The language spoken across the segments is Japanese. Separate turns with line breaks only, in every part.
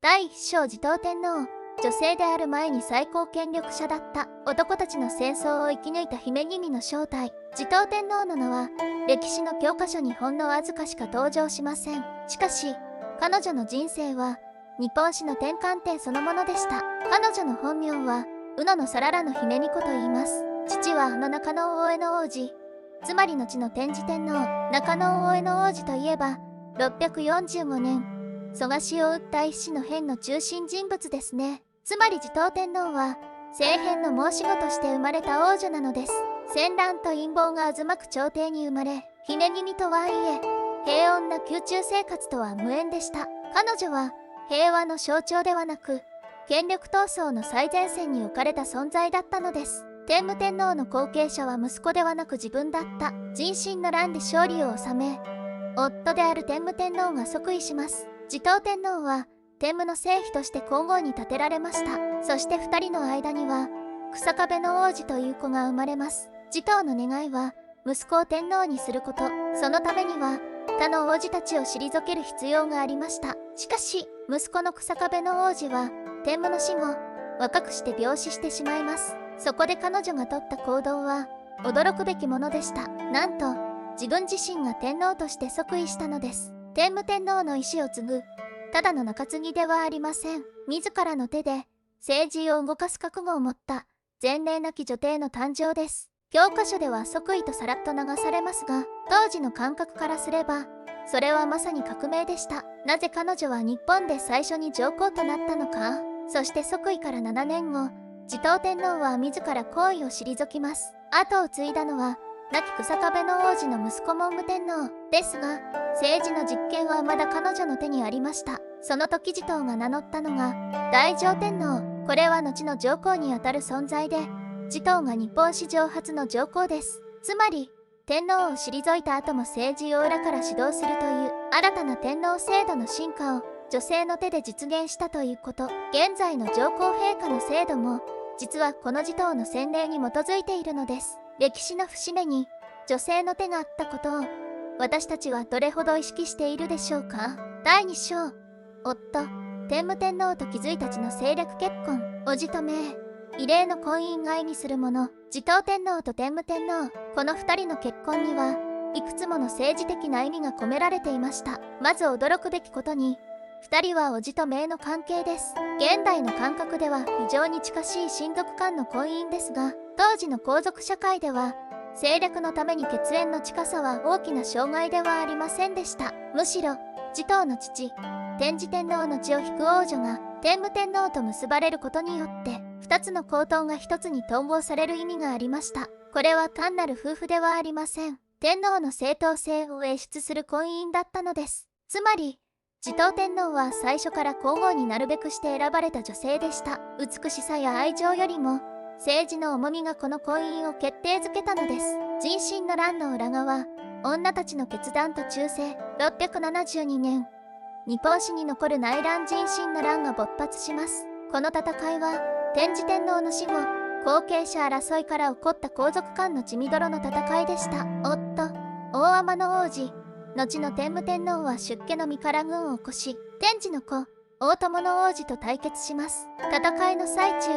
第一章持統天皇。女性である前に最高権力者だった男たちの戦争を生き抜いた姫君の正体。持統天皇の名は歴史の教科書にほんのわずかしか登場しません。しかし彼女の人生は日本史の転換点そのものでした。彼女の本名は宇野のさららの姫巫女と言います。父は中野大江の王子、つまり後の天智天皇。中野大江の王子といえば645年蘇我氏を討った一子の変の中心人物ですね。つまり持統天皇は政変の申し子として生まれた王女なのです。戦乱と陰謀が渦巻く朝廷に生まれ、姫君とはいえ平穏な宮中生活とは無縁でした。彼女は平和の象徴ではなく権力闘争の最前線に置かれた存在だったのです。天武天皇の後継者は息子ではなく自分だった。壬申の乱で勝利を収め、夫である天武天皇が即位します。持統天皇は天武の正妃として皇后に立てられました。そして2人の間には草壁の王子という子が生まれます。持統の願いは息子を天皇にすること。そのためには他の王子たちを退ける必要がありました。しかし息子の草壁の王子は天武の死後若くして病死してしまいます。そこで彼女が取った行動は驚くべきものでした。なんと自分自身が天皇として即位したのです。天武天皇の意志を継ぐただの中継ぎではありません。自らの手で政治を動かす覚悟を持った前例なき女帝の誕生です。教科書では即位とさらっと流されますが、当時の感覚からすればそれはまさに革命でした。なぜ彼女は日本で最初に上皇となったのか。そして即位から7年後、持統天皇は自ら皇位を退きます。後を継いだのは亡き草壁の王子の息子文武天皇ですが、政治の実権はまだ彼女の手にありました。その時持統が名乗ったのが大乗天皇。これは後の上皇にあたる存在で、持統が日本史上初の上皇です。つまり天皇を退いた後も政治を裏から指導するという新たな天皇制度の進化を女性の手で実現したということ。現在の上皇陛下の制度も実はこの持統の洗礼に基づいているのです。歴史の節目に女性の手があったことを私たちはどれほど意識しているでしょうか。第2章。夫天武天皇と貴族たちの政略結婚。叔父と姪、異例の婚姻が意味するもの。持統天皇と天武天皇、この2人の結婚にはいくつもの政治的な意味が込められていました。まず驚くべきことに2人は叔父と姪の関係です。現代の感覚では非常に近しい親族間の婚姻ですが、当時の皇族社会では政略のために血縁の近さは大きな障害ではありませんでした。むしろ持統の父天智天皇の血を引く王女が天武天皇と結ばれることによって2つの皇統が1つに統合される意味がありました。これは単なる夫婦ではありません。天皇の正当性を演出する婚姻だったのです。つまり持統天皇は最初から皇后になるべくして選ばれた女性でした。美しさや愛情よりも政治の重みがこの婚姻を決定づけたのです。壬申の乱の裏側、女たちの決断と忠誠。672年、日本史に残る内乱壬申の乱が勃発します。この戦いは天智天皇の死後後継者争いから起こった皇族間の血みどろの戦いでした。夫大海人の王子後の天武天皇は出家の身から軍を起こし、天智の子大友の王子と対決します。戦いの最中、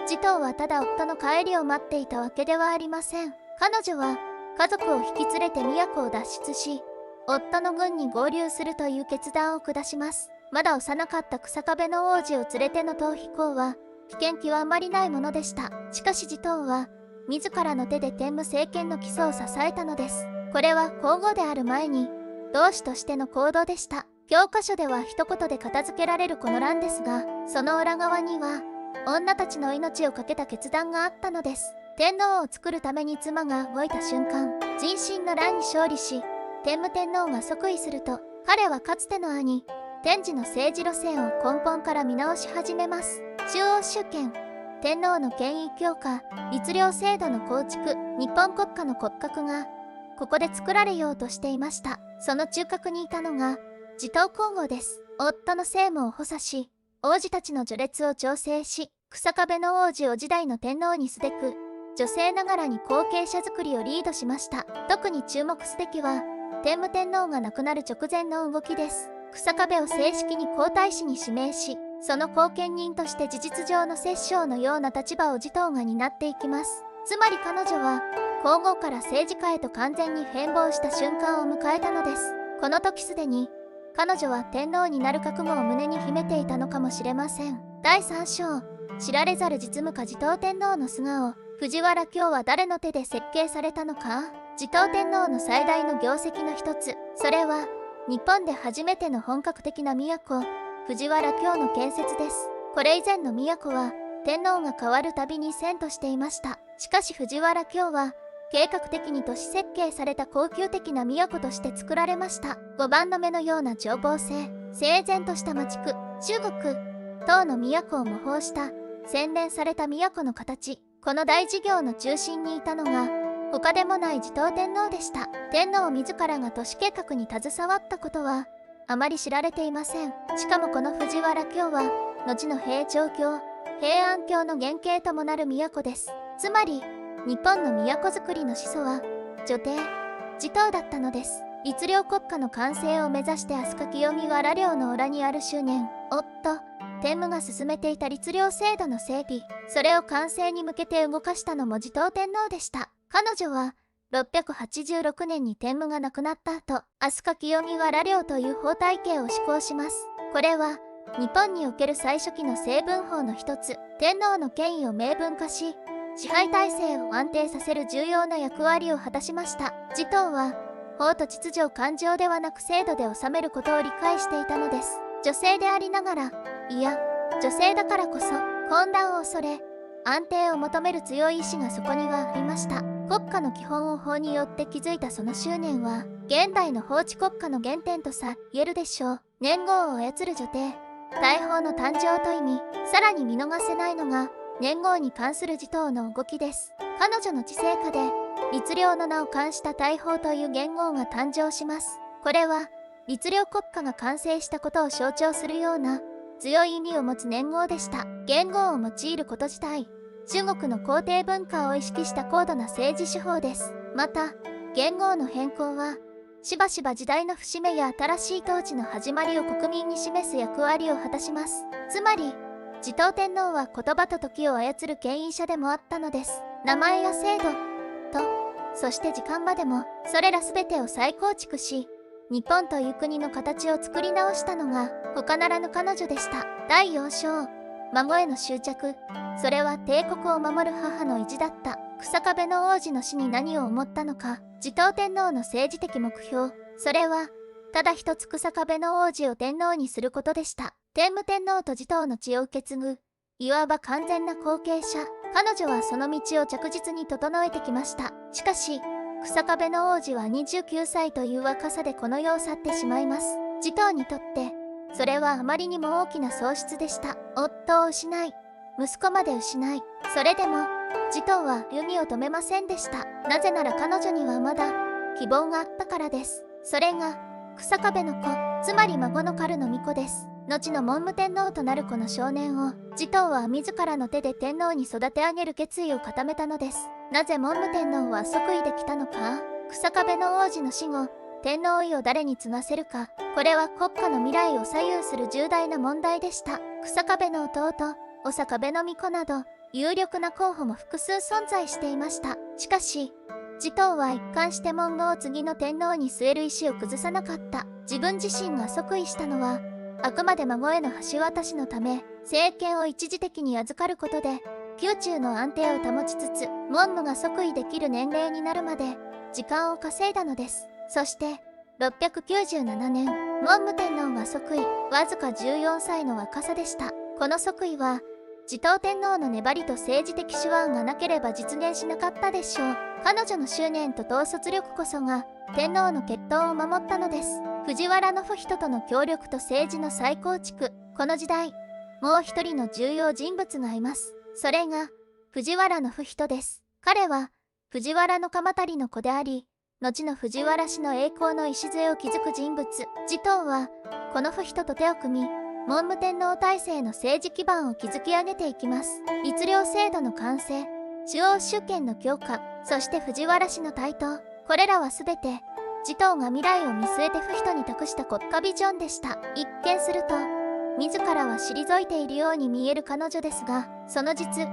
持統はただ夫の帰りを待っていたわけではありません。彼女は家族を引き連れて都を脱出し、夫の軍に合流するという決断を下します。まだ幼かった草壁の王子を連れての逃避行は危険極まりないものでした。しかし持統は自らの手で天武政権の基礎を支えたのです。これは皇后である前に同志としての行動でした。教科書では一言で片付けられるこの乱ですが、その裏側には女たちの命を懸けた決断があったのです。天皇を作るために妻が動いた瞬間、壬申の乱に勝利し天武天皇が即位すると、彼はかつての兄天智の政治路線を根本から見直し始めます。中央集権、天皇の権威強化、律令制度の構築、日本国家の骨格がここで作られようとしていました。その中核にいたのが持統皇后です。夫の政務を補佐し、王子たちの序列を調整し、草壁の王子を時代の天皇にすべく女性ながらに後継者作りをリードしました。特に注目すべきは天武天皇が亡くなる直前の動きです。草壁を正式に皇太子に指名し、その後見人として事実上の摂政のような立場を持統が担っていきます。つまり彼女は皇后から政治家へと完全に変貌した瞬間を迎えたのです。この時すでに彼女は天皇になる覚悟を胸に秘めていたのかもしれません。第3章、知られざる実務家持統天皇の素顔。藤原京は誰の手で設計されたのか。持統天皇の最大の業績の一つ、それは日本で初めての本格的な都、藤原京の建設です。これ以前の都は天皇が変わるたびに遷都していました。しかし藤原京は計画的に都市設計された高級的な都として作られました。5番の目のような長方形、整然とした町区、中国唐の都を模倣した洗練された都の形。この大事業の中心にいたのが他でもない持統天皇でした。天皇自らが都市計画に携わったことはあまり知られていません。しかもこの藤原京は後の平城京、平安京の原型ともなる都です。つまり日本の都づくりの始祖は女帝、持統だったのです。律令国家の完成を目指して飛鳥清見原領の裏にある執念、天武が進めていた律令制度の整備、それを完成に向けて動かしたのも持統天皇でした。彼女は686年に天武が亡くなった後、飛鳥清見原領という法体系を施行します。これは日本における最初期の成文法の一つ、天皇の権威を明文化し、支配体制を安定させる重要な役割を果たしました。持統は法と秩序を感情ではなく制度で治めることを理解していたのです。女性でありながら、いや女性だからこそ混乱を恐れ安定を求める強い意志がそこにはありました。国家の基本を法によって築いたその執念は現代の法治国家の原点とさ言えるでしょう。年号を操る女帝、大法の誕生と意味、さらに見逃せないのが年号に関する持統の動きです。彼女の治世下で律令の名を冠した大法という元号が誕生します。これは律令国家が完成したことを象徴するような強い意味を持つ年号でした。元号を用いること自体、中国の皇帝文化を意識した高度な政治手法です。また元号の変更はしばしば時代の節目や新しい統治の始まりを国民に示す役割を果たします。つまり持統天皇は言葉と時を操る牽引者でもあったのです。名前や制度とそして時間までもそれら全てを再構築し、日本という国の形を作り直したのが他ならぬ彼女でした。第4章、孫への執着。それは帝国を守る母の意地だった。日下部の王子の死に何を思ったのか。持統天皇の政治的目標、それはただ一つ日下部の王子を天皇にすることでした。天武天皇と持統の血を受け継ぐいわば完全な後継者。彼女はその道を着実に整えてきました。しかし日下部の王子は29歳という若さでこの世を去ってしまいます。持統にとってそれはあまりにも大きな喪失でした。夫を失い息子まで失い、それでも持統は歩みを止めませんでした。なぜなら彼女にはまだ希望があったからです。それが日下部の子、つまり孫のカルの巫女です。後の文武天皇となるこの少年を持統は自らの手で天皇に育て上げる決意を固めたのです。なぜ文武天皇は即位できたのか。日下部の王子の死後、天皇位を誰に継がせるか、これは国家の未来を左右する重大な問題でした。日下部の弟、小坂部の巫女など有力な候補も複数存在していました。しかし持統は一貫して文武を次の天皇に据える意思を崩さなかった。自分自身が即位したのはあくまで孫への橋渡しのため、政権を一時的に預かることで宮中の安定を保ちつつ文武が即位できる年齢になるまで時間を稼いだのです。そして697年、文武天皇が即位。わずか14歳の若さでした。この即位は持統天皇の粘りと政治的手腕がなければ実現しなかったでしょう。彼女の執念と統率力こそが天皇の血統を守ったのです。藤原の不人との協力と政治の再構築。この時代、もう一人の重要人物がいます。それが藤原の不人です。彼は藤原の鎌足の子であり、後の藤原氏の栄光の礎を築く人物。持統はこの不人と手を組み、文武天皇体制の政治基盤を築き上げていきます。律令制度の完成、中央集権の強化、そして藤原氏の台頭、これらは全て持統が未来を見据えて不人に託した国家ビジョンでした。一見すると自らは退いているように見える彼女ですが、その実、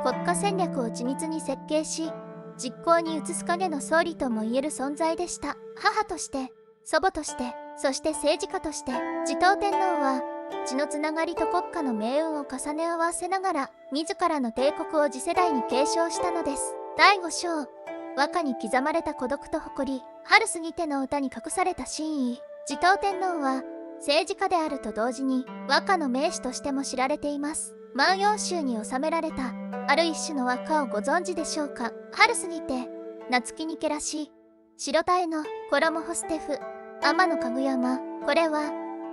国家戦略を緻密に設計し、実行に移す影の総理ともいえる存在でした。母として、祖母として、そして政治家として、持統天皇は、血のつながりと国家の命運を重ね合わせながら、自らの帝国を次世代に継承したのです。第5章、和歌に刻まれた孤独と誇り、春過ぎての歌に隠された真意。持統天皇は、政治家であると同時に、和歌の名手としても知られています。万葉集に収められた、ある一種の和歌をご存知でしょうか。春過ぎて、夏木にけらし、白鯛の衣干すテフ、天のかぐやま。これは、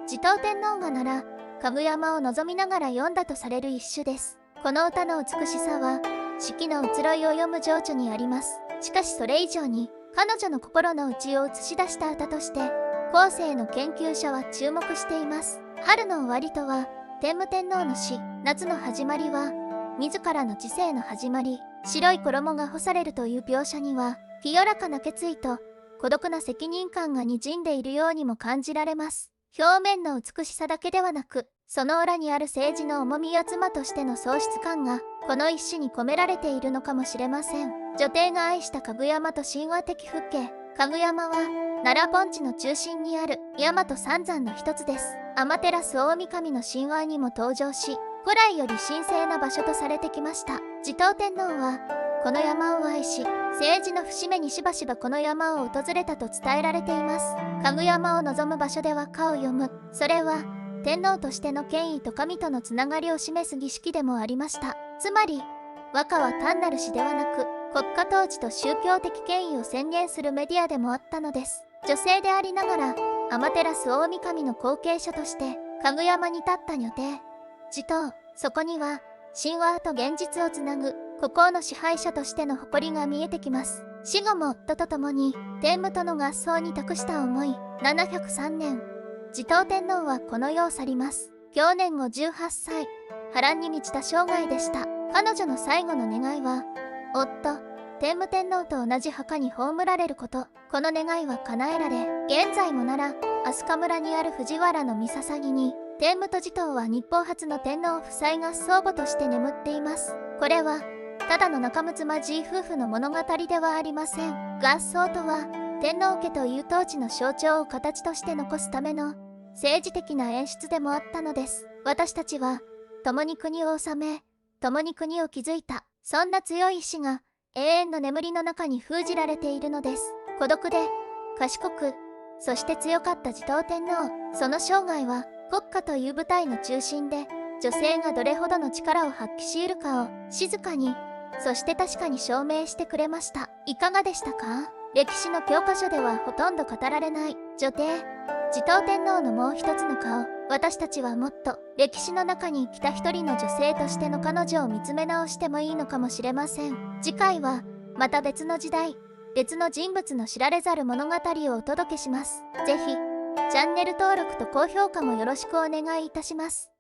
持統天皇がなら、かぐやまを望みながら読んだとされる一首です。この歌の美しさは、四季の移ろいを読む情緒にあります。しかしそれ以上に、彼女の心の内を映し出した歌として、後世の研究者は注目しています。春の終わりとは、天武天皇の死、夏の始まりは、自らの知性の始まり、白い衣が干されるという描写には、清らかな決意と孤独な責任感がにじんでいるようにも感じられます。表面の美しさだけではなく、その裏にある政治の重みや妻としての喪失感が、この一首に込められているのかもしれません。女帝が愛したかぐやまと神話的風景。かぐやまは、奈良盆地の中心にある大和三山の一つです。天照大神の神話にも登場し、古来より神聖な場所とされてきました。持統天皇は、この山を愛し、政治の節目にしばしばこの山を訪れたと伝えられています。かぐやまを望む場所では歌を読む。それは、天皇としての権威と神とのつながりを示す儀式でもありました。つまり、和歌は単なる詩ではなく、国家統治と宗教的権威を宣言するメディアでもあったのです。女性でありながら、天照大神の後継者として、かぐやまに立った女帝。持統、そこには、神話と現実をつなぐ、孤高の支配者としての誇りが見えてきます。死後も夫と共に、天武との合奏に託した思い、703年。持統天皇はこの世を去ります。享年後18歳。波乱に満ちた生涯でした。彼女の最後の願いは、夫、天武天皇と同じ墓に葬られること。この願いは叶えられ、現在もなら、飛鳥村にある藤原の御捧ぎに、天武と持統は日本初の天皇夫妻合葬墓として眠っています。これは、ただの仲睦まじい夫婦の物語ではありません。合葬とは、天皇家という統治の象徴を形として残すための、政治的な演出でもあったのです。私たちは、共に国を治め、共に国を築いた、そんな強い意志が、永遠の眠りの中に封じられているのです。孤独で、賢く、そして強かった持統天皇。その生涯は、国家という舞台の中心で、女性がどれほどの力を発揮し得るかを、静かに、そして確かに証明してくれました。いかがでしたか？歴史の教科書ではほとんど語られない、女帝、持統天皇のもう一つの顔。私たちはもっと、歴史の中に生きた一人の女性としての彼女を見つめ直してもいいのかもしれません。次回は、また別の時代、別の人物の知られざる物語をお届けします。ぜひ、チャンネル登録と高評価もよろしくお願いいたします。